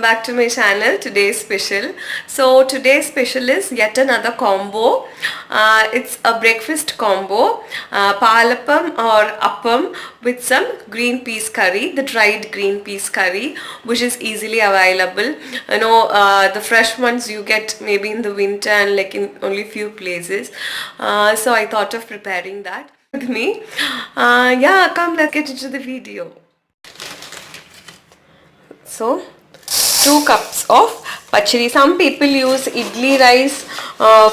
back to my channel. Today's special. So today's special is yet another combo. It's a breakfast combo. Palappam or appam with some green peas curry, the dried green peas curry, which is easily available. The fresh ones you get maybe in the winter and like in only few places. So I thought of preparing that with me. Yeah, come, let's get into the video. So 2 cups of pachadi. Some people use idli rice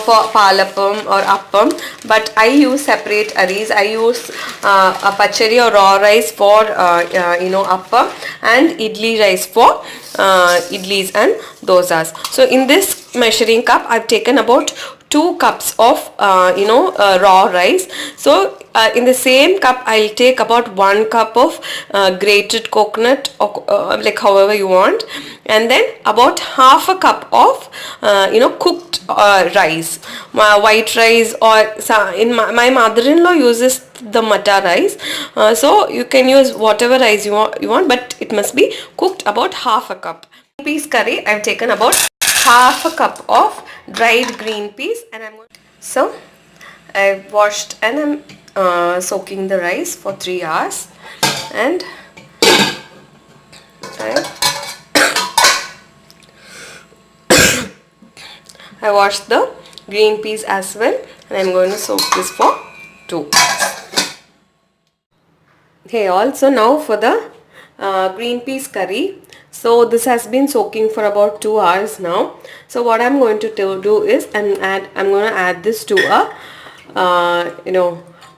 for palappam or appam, but I use separate arreys. I use a pachadi or raw rice for appam, and idli rice for idlis and dosas. So in this measuring cup, I've taken about 2 cups of raw rice. So in the same cup I'll take about 1 cup of grated coconut, or like however you want, and then about half a cup of cooked rice, white rice, or my mother-in-law uses the matta rice, so you can use whatever rice you want, but it must be cooked about half a cup. Peas curry, I've taken about half a cup of dried green peas, and so I've washed and I'm soaking the rice for 3 hours, and I washed the green peas as well, and I'm going to soak this for 2 hours. Hey, also now for the green peas curry. So this has been soaking for about 2 hours now. So what I'm going to do is I'm going to add this to a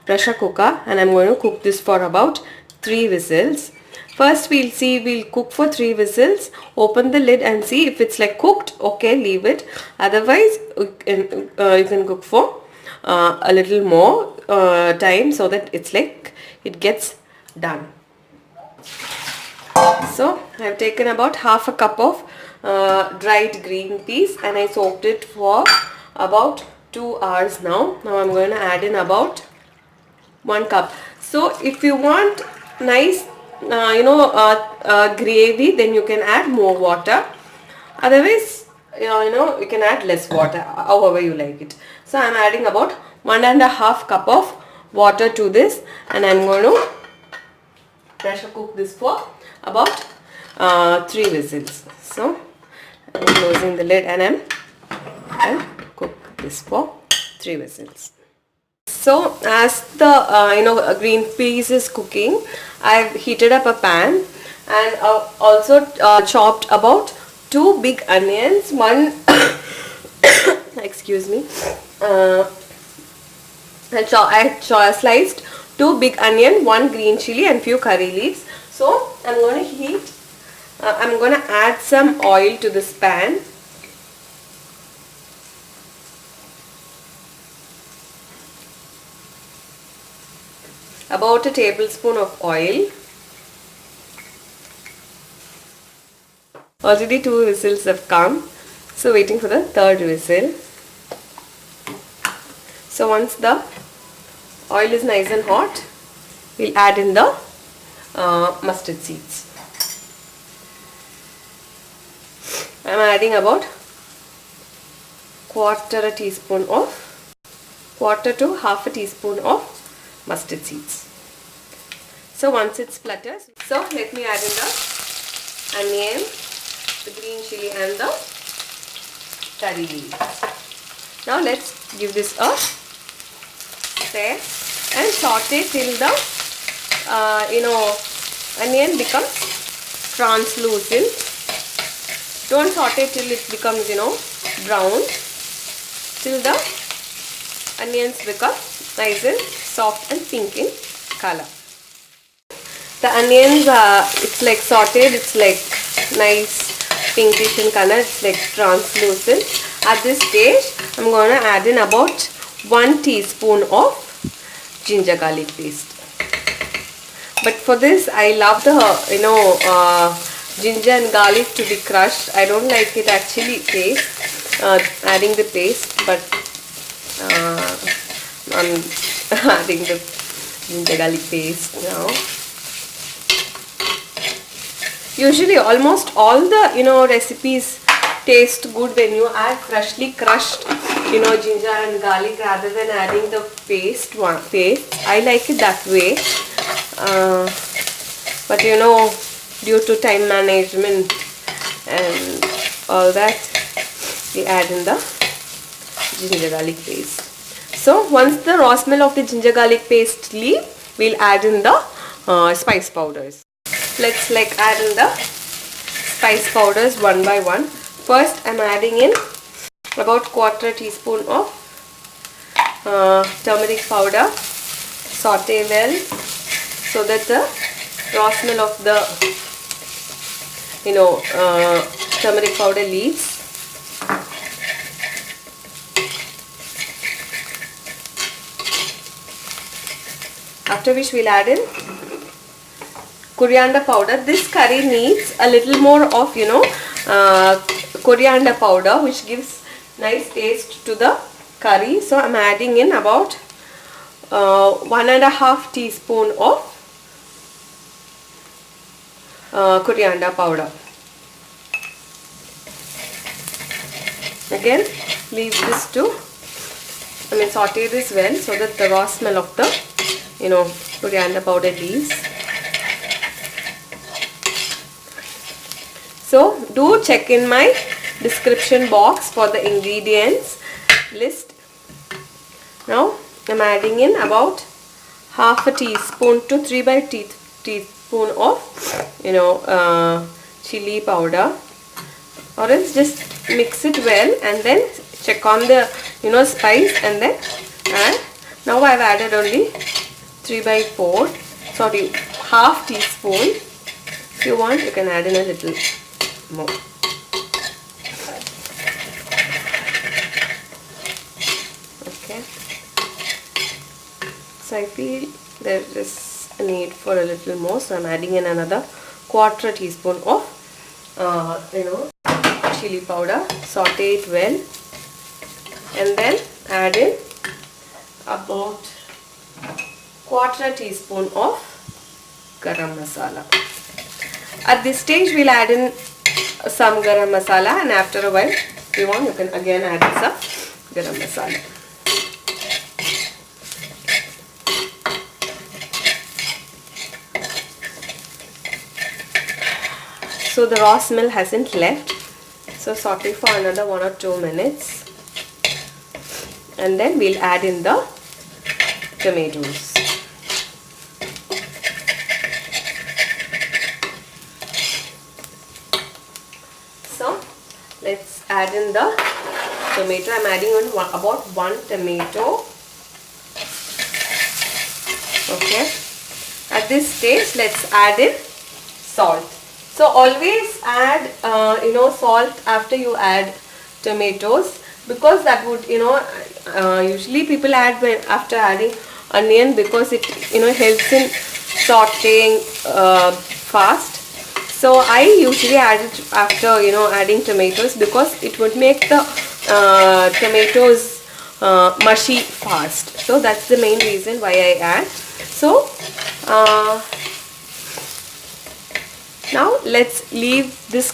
pressure cooker, and I'm going to cook this for about 3 whistles. First we'll cook for 3 whistles. Open the lid and see if it's like cooked. Okay, leave it. Otherwise you can cook for a little more time, so that it's like it gets done. So I've taken about half a cup of dried green peas, and I soaked it for about 2 hours now. Now I'm going to add in about 1 cup. So if you want nice gravy, then you can add more water. Otherwise you can add less water, however you like it. So I'm adding about 1.5 cup of water to this, and I'm going to pressure cook this for about 3 whistles. So I'm closing the lid, and I'll cook this for 3 whistles. So as the green peas is cooking, I've heated up a pan, and also chopped about 2 big onions. One excuse me. I sliced 2 big onion, 1 green chilli, and few curry leaves. So I'm going to add some oil to this pan. About a tablespoon of oil. Already 2 whistles have come, so waiting for the 3rd whistle. So once the oil is nice and hot, we'll add in the mustard seeds. I'm adding about quarter to half a teaspoon of mustard seeds. So once it splutters, so let me add in the onion, the green chilli, and the curry leaves. Now let's give this a stir and saute till the onion becomes translucent. Don't saute till it becomes brown. Till the onions become nice and soft and pink in color. The onions it's like sauteed, it's like nice pinkish in color, it's like translucent. At this stage I'm going to add in about 1 teaspoon of ginger garlic paste. But for this I love the ginger and garlic to be crushed. I don't like it actually paste, adding the paste, but I'm adding the ginger garlic paste now. Usually almost all the recipes taste good when you add freshly crushed ginger and garlic rather than adding the paste. I like it that way, but due to time management and all that, we add in the ginger garlic paste. So once the raw smell of the ginger garlic paste leave, we'll add in the spice powders. Let's add in the spice powders one by one. First I'm adding in about 1/4 teaspoon of turmeric powder. Saute well so that the raw smell of the turmeric powder leaves. After which we'll add in coriander powder. This curry needs a little more of coriander powder, which gives nice taste to the curry. So I'm adding in about 1.5 teaspoon of coriander powder. Again, leave this to saute this well so that the raw smell of the coriander powder leaves. So do check in my description box for the ingredients list. Now I'm adding in about 1/2 teaspoon to 3 teaspoon of chili powder, or else just mix it well and then check on the spice and then add. Now I've added only 1/2 teaspoon. If you want, you can add in a little more. Okay, so I feel there is a need for a little more, so I'm adding in another 1/4 teaspoon of chili powder. Saute it well and then add in about 1/4 teaspoon of garam masala. At this stage we'll add in some garam masala, and after a while, if you want, you can again add some garam masala. So the raw smell hasn't left, so saute for another 1 or 2 minutes, and then we'll add in the tomatoes. So let's add in the tomato. I'm adding in about 1 tomato. Okay, at this stage let's add in salt. So always add salt after you add tomatoes, because that would usually people add after adding onion, because it helps in sauteing fast. So I usually add it after adding tomatoes, because it would make the tomatoes mushy fast. So that's the main reason why I add. So now let's leave this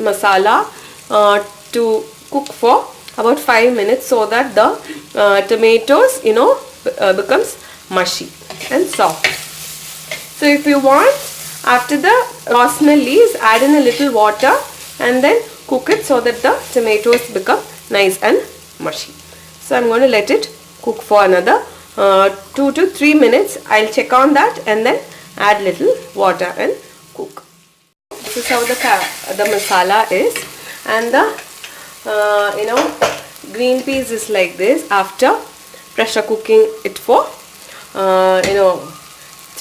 masala to cook for about 5 minutes, so that the tomatoes becomes mushy and soft. So if you want, after the raw smell leaves, add in a little water and then cook it so that the tomatoes become nice and mushy. So I'm going to let it cook for another 2 to 3 minutes. I'll check on that and then add little water and cook. This is how the masala is, and the green peas is like this after pressure cooking it for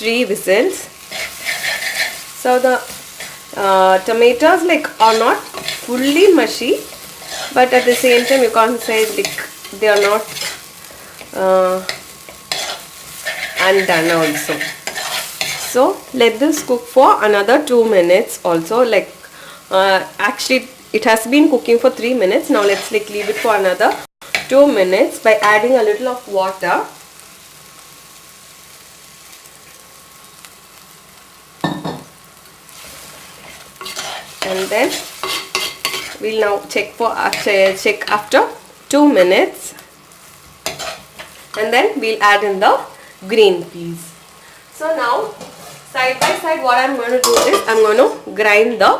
3 whistles. So the tomatoes are not fully mushy, but at the same time you can't say they are not undone also. So let this cook for another 2 minutes also. Actually it has been cooking for 3 minutes. Now let's leave it for another 2 minutes by adding a little of water. and then we'll now check after 2 minutes, and then we'll add in the green peas. So now side by side what I'm going to do is I'm going to grind the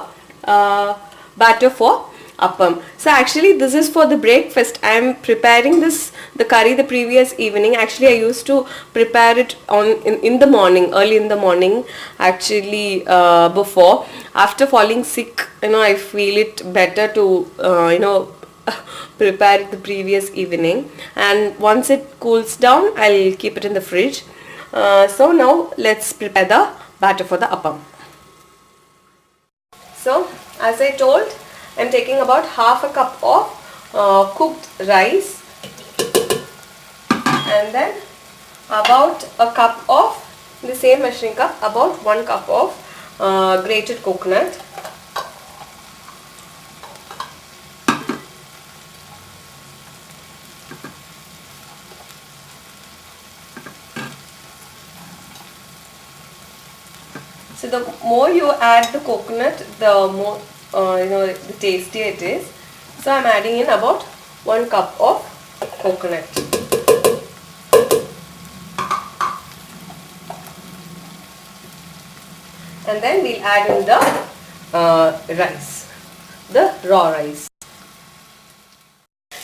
batter for appam. So actually this is for the breakfast. I am preparing the curry the previous evening. Actually I used to prepare it in the morning, early in the morning actually, before. After falling sick, I feel it better to prepare it the previous evening, and once it cools down I'll keep it in the fridge. So now let's prepare the batter for the appam. So as I told, I'm taking about half a cup of cooked rice, and then about a cup of, the same measuring cup, about 1 cup of grated coconut. So the more you add the coconut, the more the tastier it is. So I'm adding in about 1 cup of coconut. And then we'll add in the rice, the raw rice.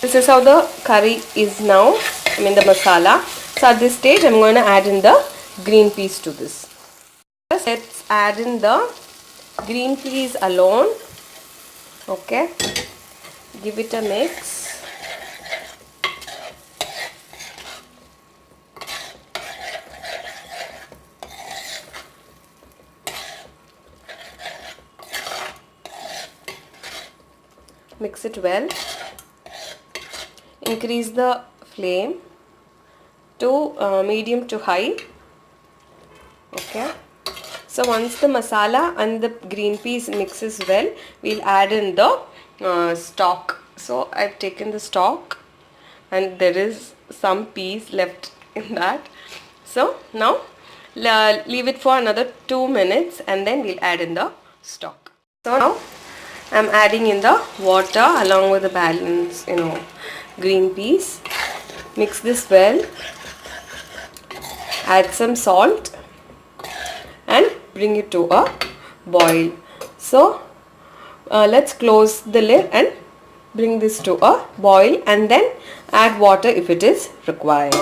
This is how the curry is now, the masala. So at this stage I'm going to add in the green peas to this. Let's add in the green peas alone. Okay, give it a mix. Mix it well. Increase the flame to medium to high. Okay. So once the masala and the green peas mixes well, we'll add in the stock. So I've taken the stock and there is some peas left in that. So now leave it for another 2 minutes and then we'll add in the stock. So now I'm adding in the water along with the balance, green peas. Mix this well. Add some salt and bring it to a boil. So let's close the lid and bring this to a boil, and then add water if it is required.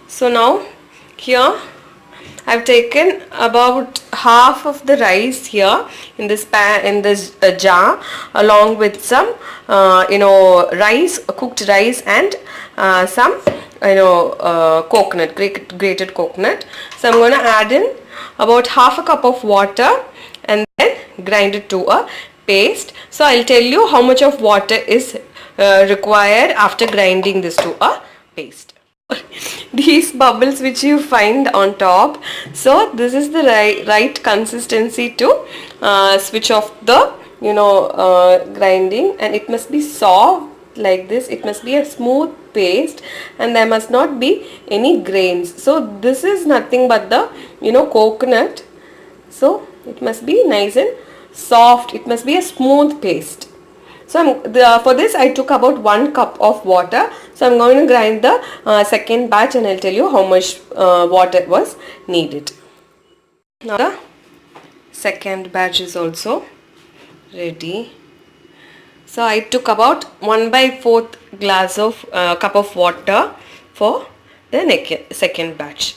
So now here I've taken about half of the rice here in this pan, in this jar, along with some rice, cooked rice, and some coconut, grated coconut. So I'm going to add in about half a cup of water and then grind it to a paste. So I'll tell you how much of water is required after grinding this to a paste. These bubbles which you find on top, so this is the right consistency to switch off the grinding, and it must be soft like this. It must be a smooth paste and there must not be any grains. So this is nothing but the coconut, so it must be nice and soft. It must be a smooth paste. So for this I took about 1 cup of water. So I'm going to grind the second batch and I'll tell you how much water was needed. Now the second batch is also ready. So I took about 1/4 glass of cup of water for the second batch.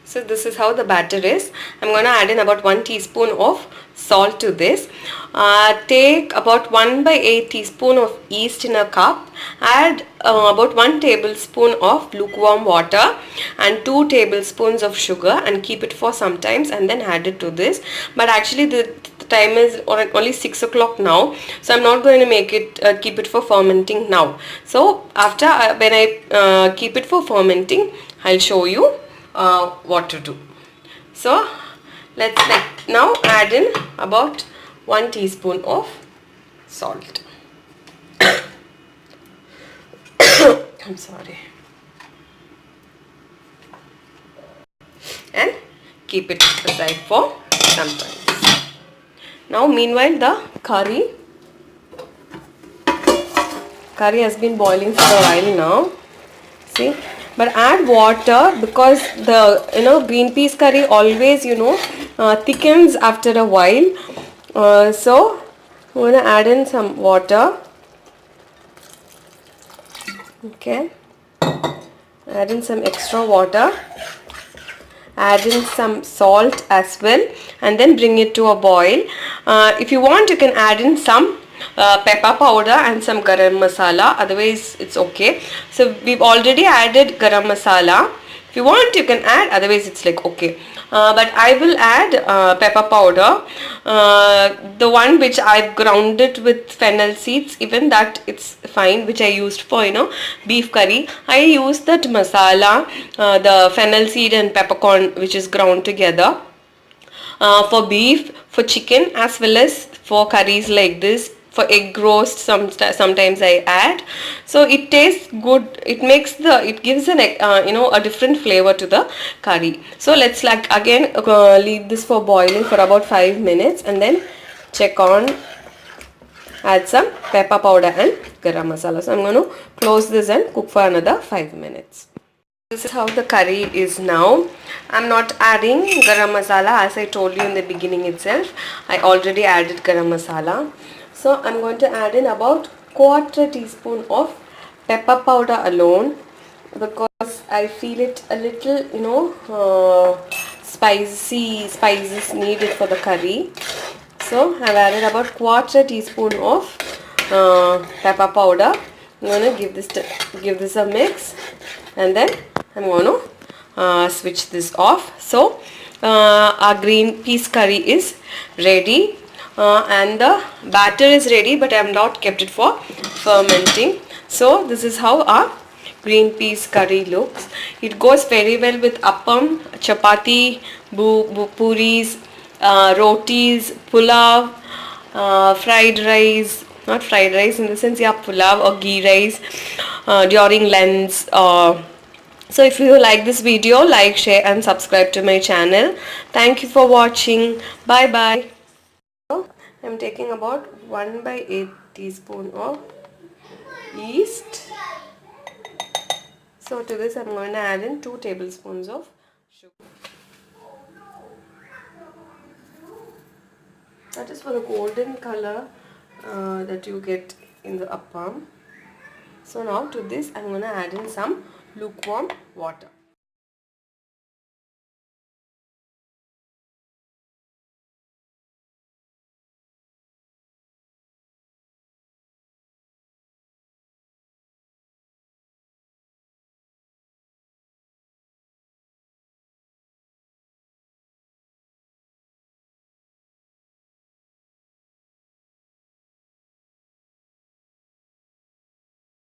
So this is how the batter is. I'm going to add in about 1 teaspoon of salt to this. Take about 1/8 teaspoon of yeast in a cup. Add about 1 tablespoon of lukewarm water and 2 tablespoons of sugar, and keep it for some times and then add it to this. But actually the time is only 6 o'clock now, so I'm not going to make it keep it for fermenting now. So after when I keep it for fermenting, I'll show you what to do. So let's now add in about 1 teaspoon of salt. I'm sorry. And keep it aside for sometimes. Now meanwhile the curry has been boiling for a while now. See, but add water because the green peas curry always thickens after a while. So I'm going to add in some water. Okay, add in some extra water. Add in some salt as well, and then bring it to a boil. If you want, you can add in some pepper powder and some garam masala, otherwise it's okay. So we've already added garam masala. If you want, you can add, otherwise it's like okay. But I will add pepper powder, the one which I've grounded with fennel seeds, even that it's fine, which I used for beef curry. I use that masala, the fennel seed and peppercorn which is ground together, for beef, for chicken, as well as for curries like this. For egg roast sometimes I add, so it tastes good. It gives an a different flavor to the curry. So let's again leave this for boiling for about 5 minutes, and then check on, add some pepper powder and garam masala. So I'm going to close this and cook for another 5 minutes. This is how the curry is now. I'm not adding garam masala, as I told you in the beginning itself. I already added garam masala. So I'm going to add in about 1/4 teaspoon of pepper powder alone, because I feel it a little spices needed for the curry. So I've added about 1/4 teaspoon of pepper powder. I'm going to give this a mix, and then I'm going to switch this off. So our green peas curry is ready, and the batter is ready, but I have not kept it for fermenting. So this is how our green peas curry looks. It goes very well with appam, chapathi, puris, rotis, pulao, fried rice, not fried rice in the sense, yeah, pulao or ghee rice during Lents. So if you like this video, like, share and subscribe to my channel. Thank you for watching. Bye bye. So I'm taking about 1/8 teaspoon of yeast. So to this I'm going to add in 2 tablespoons of sugar. That is for the golden color that you get in the appam. So now to this I'm going to add in some lukewarm water.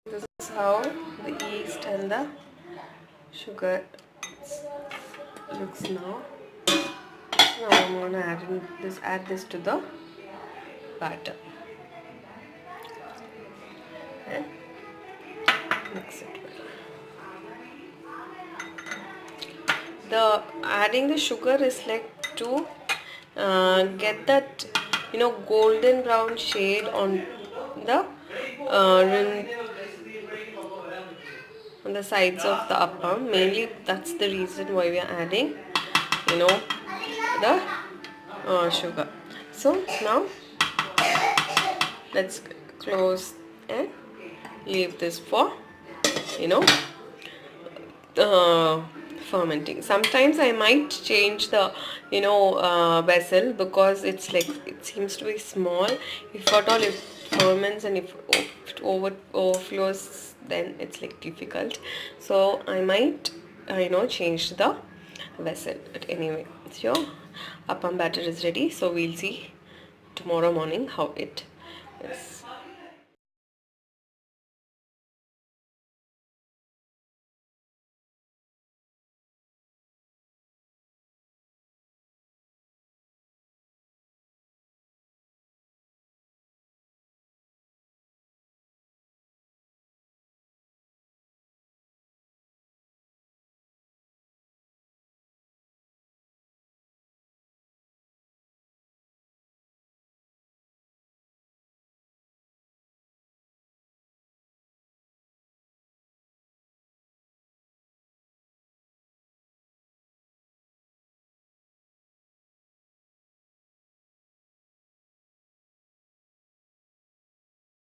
This is how the yeast and the sugar looks now. Now I'm going to add this to the batter and mix it well. Adding the sugar is like to get that golden brown shade on the on the sides of the appam. Mainly that's the reason why we are adding the sugar. So now let's close and leave this for fermenting. Sometimes I might change the vessel, because it's like it seems to be small. If at all it ferments and if it overflows, then it's like difficult. So I might change the vessel. But anyway, so appam batter is ready. So we'll see tomorrow morning how it is.